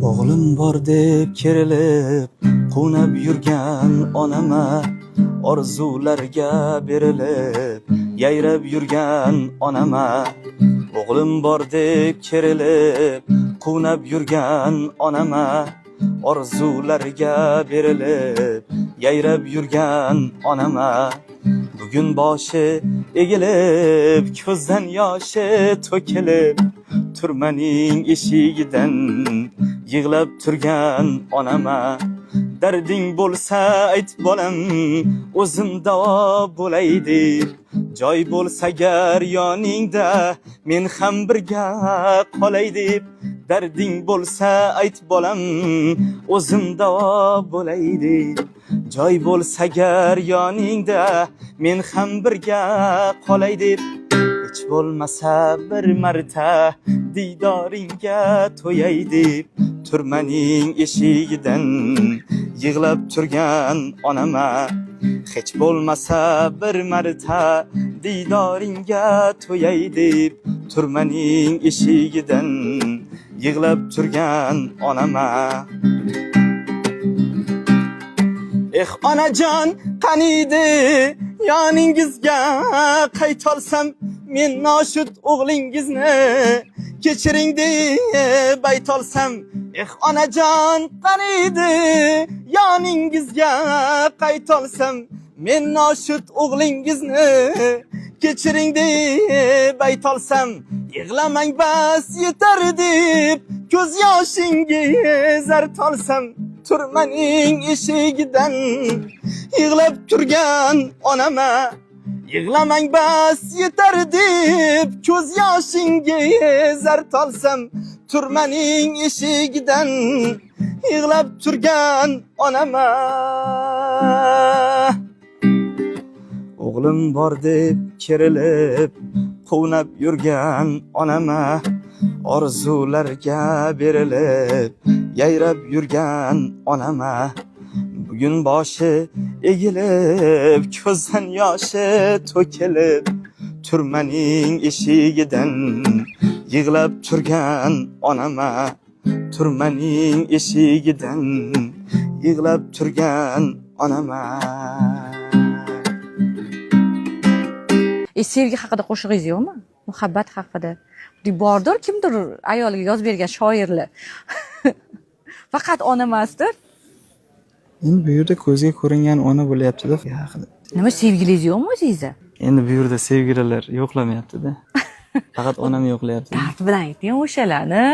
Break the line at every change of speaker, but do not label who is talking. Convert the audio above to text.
O'g'lim bor deb kerilib, qunab yurgan onama, orzularga berilib, yayrab yurgan onama. O'g'lim bor deb kerilib, qunab yurgan onama, orzularga berilib, yayrab yurgan onama. Bugun boshi egilib, ko'zdan yoshi to'kilib, turmaning eshigidan yig'lab turgan onama. Darding bo'lsa ayt bolam, o'zim davo bo'lay deb, joy bo'lsa agar yoningda men ham birga qolay deb. Darding bo'lsa ayt bolam, o'zim davo bo'lay deb, joy bo'lsa agar yoningda men ham birga qolay deb. Hech bo'lmasa bir marta diydoringga to'yay deb, turmaning eshigidan yig'lab turgan onama. Hech bo'lmasa bir marta diydoringga to'yay deb, turmaning eshigidan yig'lab turgan onama. Onajon qaniydi yoningizga qaytolsam, men noshud o'g'lingizni kechiring deb aytolsam. Onajon qaniydi yoningizga qaytolsam, men noshud o'g'lingizni kechiring deb aytolsam. Yig'lamang bas yetar deb ko'z yoshingiz artolsam, turmaning eshigidan yig'lab turgan onama. Yig'lamang bas yetar deb ko'z yoshingiz artolsam, turmaning eshigidan yig'lab turgan onama. O'g'lim bor deb kerilib, quvnab yurgan onama, orzularga berilib, yayrab yurgan onama. Bugun boshi egilib, ko'zdan yoshi to'kilib, turmaning eshigidan yig'lab turgan onama. Turmaning eshigidan yig'lab turgan onama.
Sevgi haqida qo'shig'ingiz yo'qmi? Muhabbat haqida. Bordir kimdir ayoliga yozib bergan shoirlar. Faqat ona emasdir.
Endi bu yerda ko'zga ko'ringan ona bo'lyapti-da.
Nima sevgilingiz yo'qmi o'zingizda?
Endi bu yerda sevgililar yo'qlamayapti-da. Faqat onam yo'qlayapti.
Dard bilan ayting o'shalarni.